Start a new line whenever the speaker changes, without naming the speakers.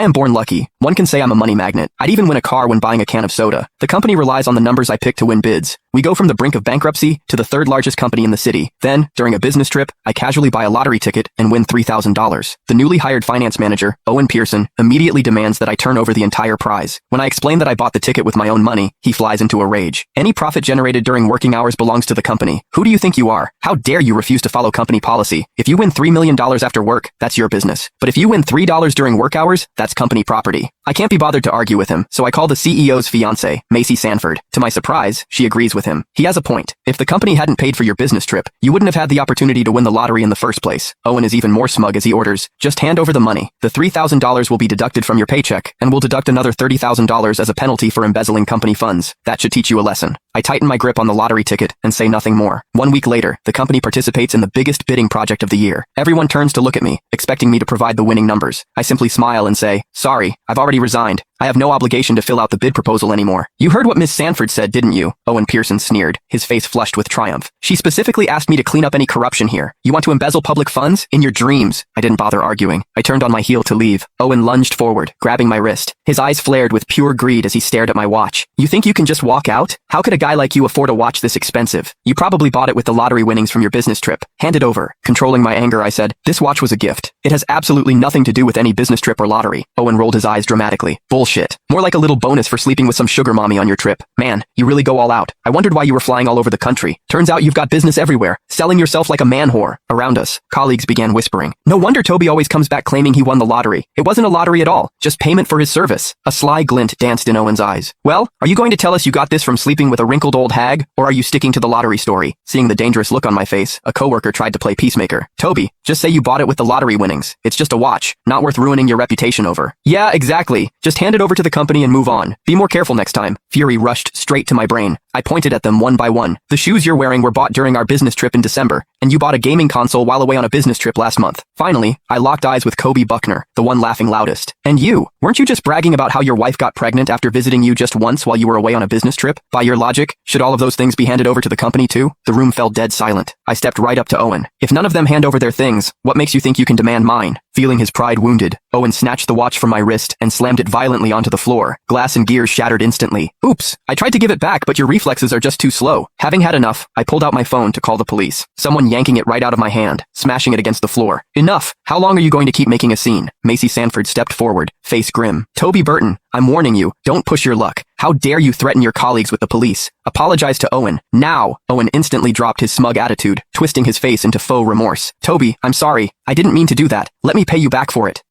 I am born lucky. One can say I'm a money magnet. I'd even win a car when buying a can of soda. The company relies on the numbers I pick to win bids. We go from the brink of bankruptcy to the third largest company in the city. Then, during a business trip, I casually buy a lottery ticket and win $3,000. The newly hired finance manager, Owen Pearson, immediately demands that I turn over the entire prize. When I explain that I bought the ticket with my own money, he flies into a rage. Any profit generated during working hours belongs to the company. Who do you think you are? How dare you refuse to follow company policy? If you win $3 million after work, that's your business. But if you win $3 during work hours, that's company property. I can't be bothered to argue with him, so I call the CEO's fiancée, Macy Sanford. To my surprise, she agrees with him. He has a point. If the company hadn't paid for your business trip, you wouldn't have had the opportunity to win the lottery in the first place. Owen is even more smug as he orders, just hand over the money. The $3,000 will be deducted from your paycheck, and we'll deduct another $30,000 as a penalty for embezzling company funds. That should teach you a lesson. I tighten my grip on the lottery ticket and say nothing more. 1 week later, the company participates in the biggest bidding project of the year. Everyone turns to look at me, expecting me to provide the winning numbers. I simply smile and say, sorry, I've already resigned. I have no obligation to fill out the bid proposal anymore. You heard what Miss Sanford said, didn't you? Owen Pearson sneered, his face flushed with triumph. She specifically asked me to clean up any corruption here. You want to embezzle public funds? In your dreams. I didn't bother arguing. I turned on my heel to leave. Owen lunged forward, grabbing my wrist. His eyes flared with pure greed as he stared at my watch. You think you can just walk out? How could a guy like you afford a watch this expensive? You probably bought it with the lottery winnings from your business trip. Hand it over. Controlling my anger, I said, this watch was a gift. It has absolutely nothing to do with any business trip or lottery. Owen rolled his eyes dramatically. Bullshit. More like a little bonus for sleeping with some sugar mommy on your trip. Man, you really go all out. I wondered why you were flying all over the country. Turns out you've got business everywhere, selling yourself like a man whore. Around us, colleagues began whispering. No wonder Toby always comes back claiming he won the lottery. It wasn't a lottery at all, just payment for his service. A sly glint danced in Owen's eyes. Well, are you going to tell us you got this from sleeping with a wrinkled old hag, or are you sticking to the lottery story? Seeing the dangerous look on my face, a coworker tried to play peacemaker. Toby, just say you bought it with the lottery winnings. It's just a watch, not worth ruining your reputation over. Yeah, exactly. Just hand it over to the company and move on. Be more careful next time. Fury rushed straight to my brain. I pointed at them one by one. The shoes you're wearing were bought during our business trip in December, and you bought a gaming console while away on a business trip last month. Finally, I locked eyes with Kobe Buckner, the one laughing loudest. And you, weren't you just bragging about how your wife got pregnant after visiting you just once while you were away on a business trip? By your logic, should all of those things be handed over to the company too? The room fell dead silent. I stepped right up to Owen. If none of them hand over their things, what makes you think you can demand mine? Feeling his pride wounded, Owen snatched the watch from my wrist and slammed it violently onto the floor. Glass and gears shattered instantly. Oops, I tried to give it back, but your reflexes are just too slow. Having had enough, I pulled out my phone to call the police. Someone yanking it right out of my hand, smashing it against the floor. Enough! How long are you going to keep making a scene? Macy Sanford stepped forward, face grim. Toby Burton, I'm warning you, don't push your luck. How dare you threaten your colleagues with the police? Apologize to Owen, now! Owen instantly dropped his smug attitude, twisting his face into faux remorse. Toby, I'm sorry. I didn't mean to do that. Let me pay you back for it.